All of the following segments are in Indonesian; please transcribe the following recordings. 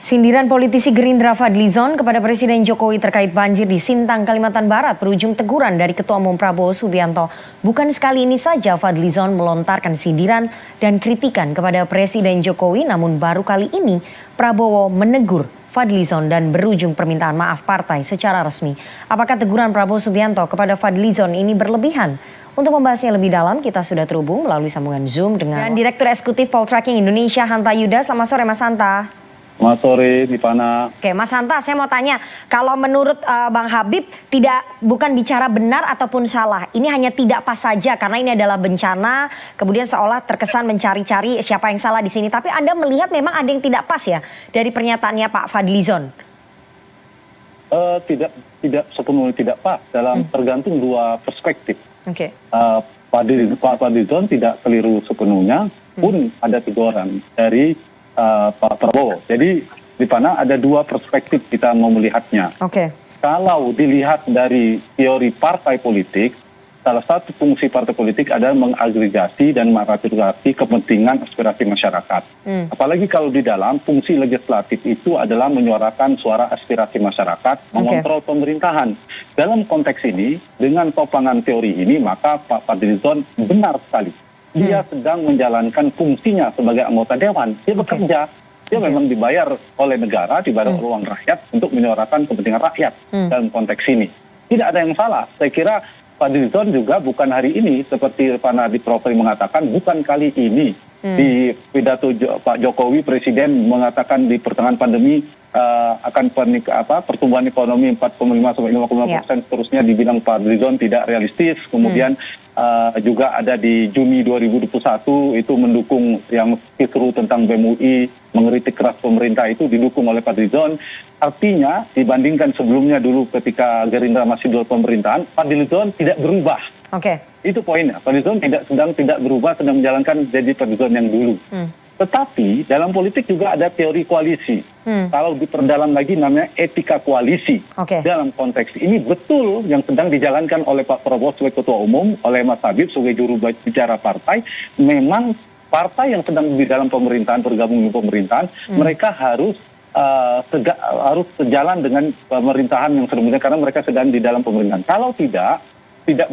Sindiran politisi Gerindra Fadlizon kepada Presiden Jokowi terkait banjir di Sintang, Kalimantan Barat berujung teguran dari Ketua Umum Prabowo Subianto. Bukan sekali ini saja Fadlizon melontarkan sindiran dan kritikan kepada Presiden Jokowi, namun baru kali ini Prabowo menegur Fadlizon dan berujung permintaan maaf partai secara resmi. Apakah teguran Prabowo Subianto kepada Fadlizon ini berlebihan? Untuk membahasnya lebih dalam, kita sudah terhubung melalui sambungan Zoom dengan Direktur Eksekutif Poltreking Indonesia, Hanta Yuda. Selamat sore, Mas Hanta. Selamat sore, Rifana. Oke, Mas Hanta, saya mau tanya, kalau menurut Bang Habib bukan bicara benar ataupun salah, ini hanya tidak pas saja karena ini adalah bencana, kemudian seolah terkesan mencari-cari siapa yang salah di sini. Tapi Anda melihat memang ada yang tidak pas ya dari pernyataannya Pak Fadlizon? Tidak sepenuhnya tidak pas, tergantung dua perspektif. Oke. Pak Fadlizon tidak keliru sepenuhnya, pun ada teguran dari Pak Prabowo. Jadi di mana ada dua perspektif kita mau melihatnya. Oke. Kalau dilihat dari teori partai politik, salah satu fungsi partai politik adalah mengagregasi dan meratifikasi kepentingan aspirasi masyarakat. Apalagi kalau di dalam fungsi legislatif itu adalah menyuarakan suara aspirasi masyarakat, mengontrol pemerintahan. Dalam konteks ini, dengan topangan teori ini, maka Pak Fadlizon benar sekali. Dia sedang menjalankan fungsinya sebagai anggota dewan. Dia bekerja. Dia memang dibayar oleh negara, dibayar oleh uang rakyat untuk menyuarakan kepentingan rakyat dalam konteks ini. Tidak ada yang salah. Saya kira Fadlizon juga bukan hari ini, seperti Pak Nadib Profil mengatakan, bukan kali ini. Di pidato Pak Jokowi, Presiden mengatakan di pertengahan pandemi akan pertumbuhan ekonomi 4,5 sampai 5,5%, seterusnya dibilang Pak Fadlizon tidak realistis. Kemudian juga ada di Juni 2021 itu mendukung yang kisru tentang BEM UI, mengkritik keras pemerintah, itu didukung oleh Pak Fadlizon. Artinya dibandingkan sebelumnya dulu ketika Gerindra masih dalam pemerintahan, Pak Fadlizon tidak berubah. Oke. Itu poinnya. Pak Fadlizon tidak berubah, sedang menjalankan jadi Pak Fadlizon yang dulu. Tetapi dalam politik juga ada teori koalisi. Kalau diperdalam lagi namanya etika koalisi. Dalam konteks ini betul yang sedang dijalankan oleh Pak Prabowo sebagai Ketua Umum, oleh Mas Habib sebagai juru bicara partai. Memang partai yang sedang di dalam pemerintahan, bergabung di pemerintahan, mereka harus sejalan dengan pemerintahan yang sedang, karena mereka sedang di dalam pemerintahan. Kalau tidak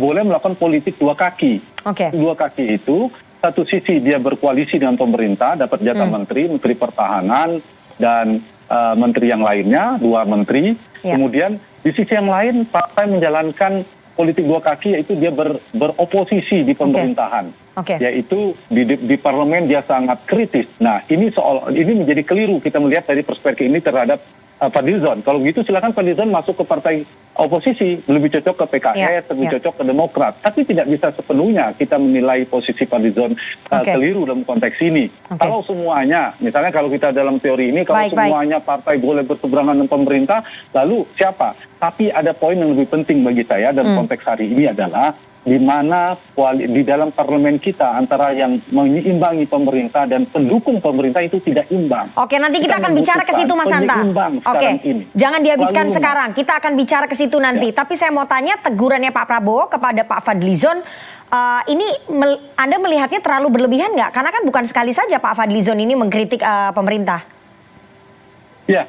boleh melakukan politik dua kaki. Dua kaki itu, satu sisi dia berkoalisi dengan pemerintah, dapat jatah menteri pertahanan, dan menteri yang lainnya, 2 menteri. Kemudian di sisi yang lain, partai menjalankan politik dua kaki, yaitu dia beroposisi di pemerintahan. Yaitu di parlemen dia sangat kritis. Nah, ini menjadi keliru kita melihat dari perspektif ini terhadap Fadlizon. Kalau begitu silakan Fadlizon masuk ke partai oposisi, lebih cocok ke PKS, lebih cocok ke Demokrat. Tapi tidak bisa sepenuhnya kita menilai posisi Fadlizon keliru dalam konteks ini. Kalau semuanya, misalnya kalau kita dalam teori ini, kalau semuanya partai boleh berseberangan dengan pemerintah, lalu siapa? Tapi ada poin yang lebih penting bagi saya dalam konteks hari ini adalah di mana di dalam parlemen kita antara yang menyimbangi pemerintah dan pendukung pemerintah itu tidak imbang. Oke, nanti kita akan bicara ke situ, Mas Hanta. Oke, jangan dihabiskan sekarang. Kita akan bicara ke situ nanti. Tapi saya mau tanya, tegurannya Pak Prabowo kepada Pak Fadlizon, ini Anda melihatnya terlalu berlebihan nggak? Karena kan bukan sekali saja Pak Fadlizon ini mengkritik pemerintah. Ya,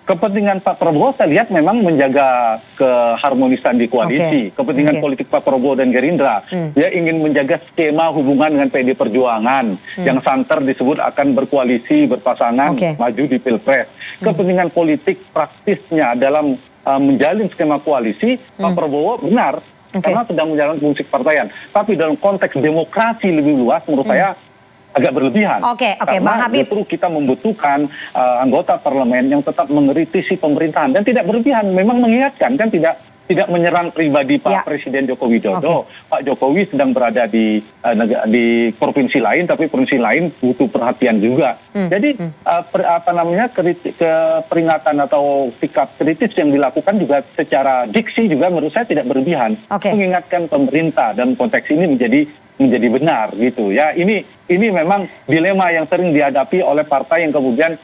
kepentingan Pak Prabowo saya lihat memang menjaga keharmonisan di koalisi. Kepentingan politik Pak Prabowo dan Gerindra. Dia ingin menjaga skema hubungan dengan PD Perjuangan. Yang santer disebut akan berkoalisi, berpasangan, maju di Pilpres. Kepentingan politik praktisnya dalam menjalin skema koalisi, Pak Prabowo benar. Karena sedang menjalankan fungsi kepartaian. Tapi dalam konteks demokrasi lebih luas, menurut saya agak berlebihan. Karena Bang Habib, justru kita membutuhkan anggota parlemen yang tetap mengkritisi pemerintahan dan tidak berlebihan, memang mengingatkan, kan tidak menyerang pribadi Pak Presiden Joko Widodo. Pak Jokowi sedang berada di provinsi lain, tapi provinsi lain butuh perhatian juga. Jadi peringatan atau sikap kritis yang dilakukan juga secara diksi juga menurut saya tidak berlebihan. Mengingatkan pemerintah dalam konteks ini menjadi benar gitu ya. Ini memang dilema yang sering dihadapi oleh partai yang kemudian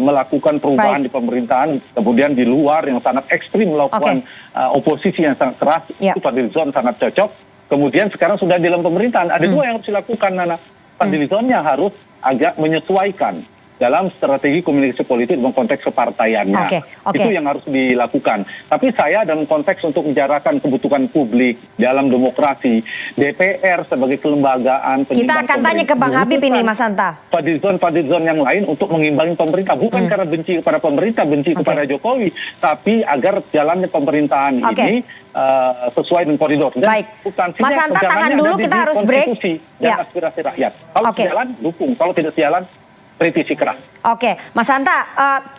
melakukan perubahan di pemerintahan, kemudian di luar yang sangat ekstrim melakukan oposisi yang sangat keras. Itu Fadlizon sangat cocok. Kemudian sekarang sudah di dalam pemerintahan, ada dua yang harus dilakukan, Nana. Fadlizonnya harus agak menyesuaikan dalam strategi komunikasi politik dalam konteks kepartaiannya. Itu yang harus dilakukan. Tapi saya dalam konteks untuk menjarakan kebutuhan publik dalam demokrasi, DPR sebagai kelembagaan kita akan tanya ke Bang Habib ini, Mas Hanta. Fadlizon yang lain untuk mengimbangi pemerintah, bukan karena benci kepada pemerintah, benci kepada Jokowi, tapi agar jalannya pemerintahan ini sesuai dengan koridor. Dan baik, Mas Hanta tahan dulu, kita harus break. Dan aspirasi rakyat. Kalau sejalan, dukung. Kalau tidak sejalan, kritisi keras. Oke, Mas Hanta,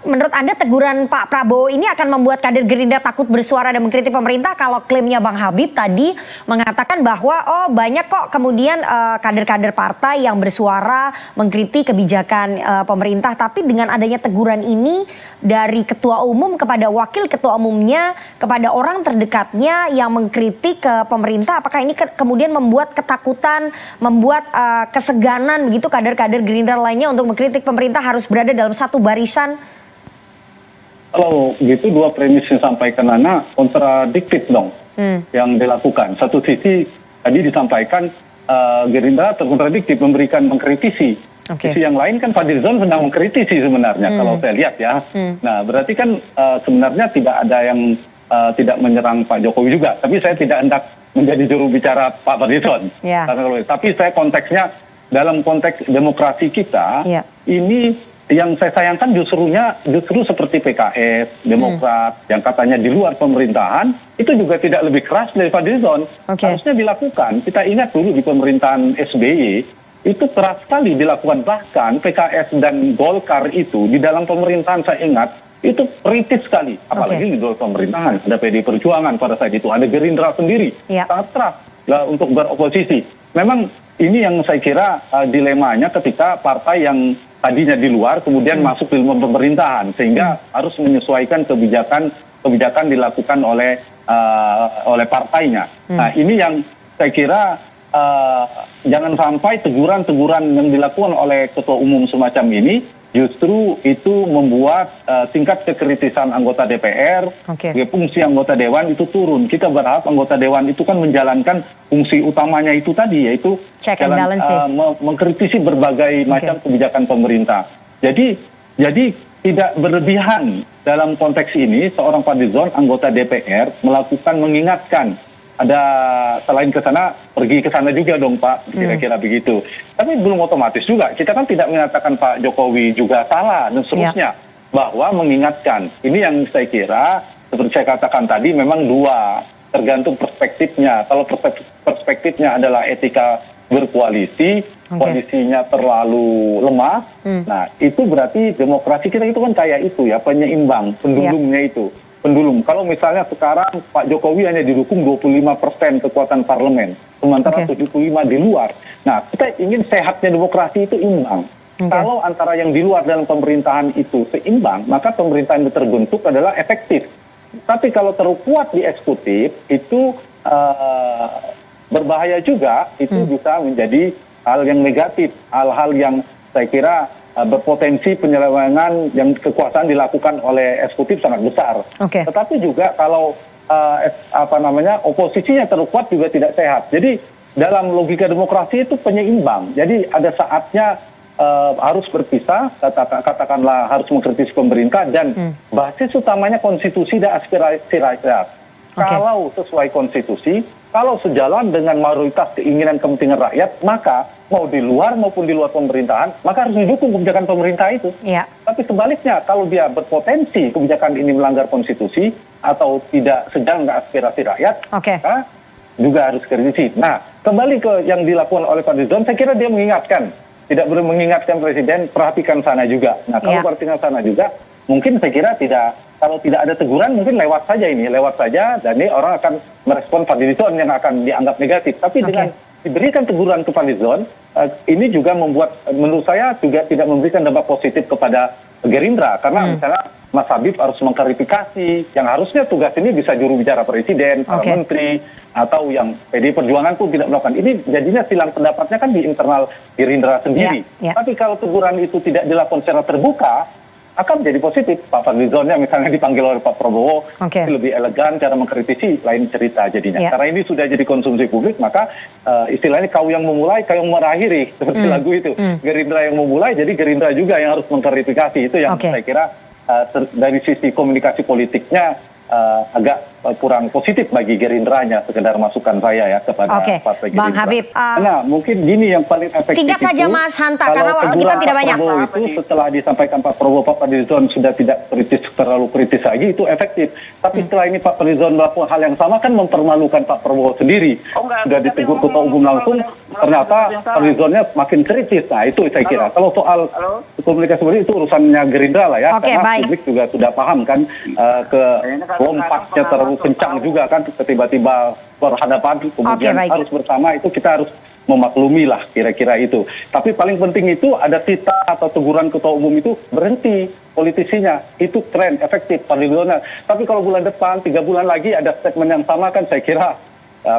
menurut Anda teguran Pak Prabowo ini akan membuat kader Gerindra takut bersuara dan mengkritik pemerintah kalau klaimnya Bang Habib tadi mengatakan bahwa banyak kok kemudian kader-kader partai yang bersuara mengkritik kebijakan pemerintah, tapi dengan adanya teguran ini dari ketua umum kepada wakil ketua umumnya kepada orang terdekatnya yang mengkritik ke pemerintah, apakah ini kemudian membuat ketakutan, membuat keseganan begitu kader-kader Gerindra lainnya untuk mengkritik pemerintah harus berada dalam satu barisan? Kalau gitu dua premis yang disampaikan Nana kontradiktif dong yang dilakukan. Satu sisi tadi disampaikan Gerindra terkontradiktif mengkritisi. Sisi yang lain kan Fadlizon sedang mengkritisi sebenarnya kalau saya lihat ya. Nah berarti kan sebenarnya tidak ada yang tidak menyerang Pak Jokowi juga. Tapi saya tidak hendak menjadi juru bicara Pak Fadlizon. Tapi saya konteksnya dalam konteks demokrasi kita ini yang saya sayangkan justru seperti PKS, Demokrat yang katanya di luar pemerintahan itu juga tidak lebih keras dari Fadlizon. Harusnya dilakukan. Kita ingat dulu di pemerintahan SBY itu keras sekali dilakukan, bahkan PKS dan Golkar itu di dalam pemerintahan saya ingat itu kritis sekali, apalagi di luar pemerintahan. Ada PD Perjuangan pada saat itu, ada Gerindra sendiri sangat keras untuk beroposisi. Memang ini yang saya kira dilemanya ketika partai yang tadinya di luar kemudian masuk di dalam pemerintahan, sehingga harus menyesuaikan kebijakan dilakukan oleh partainya. Nah ini yang saya kira jangan sampai teguran-teguran yang dilakukan oleh ketua umum semacam ini justru itu membuat tingkat kekritisan anggota DPR, fungsi anggota dewan itu turun. Kita berharap anggota dewan itu kan menjalankan fungsi utamanya itu tadi, yaitu mengkritisi berbagai macam kebijakan pemerintah. Jadi tidak berlebihan dalam konteks ini seorang Fadlizon anggota DPR melakukan mengingatkan. Ada selain ke sana, pergi ke sana juga dong Pak, kira-kira begitu. Tapi belum otomatis juga, kita kan tidak mengatakan Pak Jokowi juga salah dan seterusnya. Bahwa mengingatkan, ini yang saya kira, seperti saya katakan tadi memang dua, tergantung perspektifnya. Kalau perspektifnya adalah etika berkoalisi, koalisinya terlalu lemah, nah itu berarti demokrasi kita itu kan kayak itu ya, penyeimbang, pendulumnya itu. Kalau misalnya sekarang Pak Jokowi hanya didukung 25% kekuatan parlemen, sementara 75% di luar. Nah, kita ingin sehatnya demokrasi itu imbang. Kalau antara yang di luar dalam pemerintahan itu seimbang, maka pemerintahan yang terbentuk adalah efektif. Tapi kalau terlalu kuat di eksekutif, itu berbahaya juga, itu bisa menjadi hal yang negatif, hal-hal yang saya kira berpotensi penyelewengan yang kekuasaan dilakukan oleh eksekutif sangat besar. Tetapi juga kalau oposisinya terlalu kuat juga tidak sehat. Jadi dalam logika demokrasi itu penyeimbang. Jadi ada saatnya harus berpisah, katakanlah harus mengkritisi pemerintah dan basis utamanya konstitusi dan aspirasi rakyat. Kalau sesuai konstitusi, kalau sejalan dengan mayoritas keinginan kepentingan rakyat, maka mau di luar maupun di luar pemerintahan, maka harus didukung kebijakan pemerintah itu. Tapi sebaliknya, kalau dia berpotensi kebijakan ini melanggar konstitusi atau tidak sejalan dengan aspirasi rakyat, maka juga harus kritisi. Nah, kembali ke yang dilakukan oleh Fadlizon, saya kira dia mengingatkan, tidak perlu mengingatkan Presiden, perhatikan sana juga. Nah, kalau perhatikan sana juga, mungkin saya kira kalau tidak ada teguran mungkin lewat saja dan ini orang akan merespon Fadlizon yang akan dianggap negatif. Tapi dengan diberikan teguran ke Fadlizon, ini juga membuat menurut saya juga tidak memberikan dampak positif kepada Gerindra, karena misalnya Mas Habib harus mengklarifikasi yang harusnya tugas ini bisa juru bicara Presiden, para menteri, atau yang PD Perjuangan pun tidak melakukan. Ini jadinya silang pendapatnya kan di internal Gerindra sendiri. Tapi kalau teguran itu tidak dilakukan secara terbuka, akan menjadi positif. Pak Fadlizonnya misalnya dipanggil oleh Pak Prabowo, lebih elegan cara mengkritisi, lain cerita jadinya. Karena ini sudah jadi konsumsi publik, maka istilahnya kau yang memulai, kau yang mengakhiri, seperti lagu itu. Gerindra yang memulai, jadi Gerindra juga yang harus mengklarifikasi. Itu yang saya kira dari sisi komunikasi politiknya agak kurang positif bagi Gerindranya, sekedar masukan saya ya kepada Partai Gerindra. Bang Habib, nah mungkin gini yang paling efektif singkat saja Mas Hanta, karena waktu kita tidak banyak. Prabowo itu setelah disampaikan Pak Prabowo, Pak Fadlizon sudah tidak terlalu kritis lagi, itu efektif. Tapi setelah ini Pak Fadlizon melakukan hal yang sama kan mempermalukan Pak Prabowo sendiri. Sudah ditegur Ketua Umum langsung, ternyata Fadlizonnya makin kritis. Nah itu saya kira. Kalau soal komunikasi seperti itu urusannya Gerindra lah ya, karena publik juga sudah paham kan ke lompatnya terlalu kencang juga kan, tiba-tiba berhadapan kemudian harus bersama, itu kita harus memaklumi lah kira-kira itu. Tapi paling penting itu ada tita atau teguran Ketua Umum itu berhenti politisinya, itu keren, efektif Fadlizonnya. Tapi kalau bulan depan, 3 bulan lagi ada statement yang sama kan, saya kira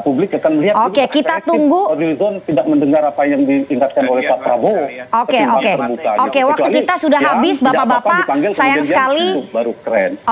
publik akan melihat. Kita tunggu. Fadlizon tidak mendengar apa yang diingatkan oleh Pak Prabowo. Waktu kita sudah habis, Bapak-bapak. Sayang sekali. Baru keren.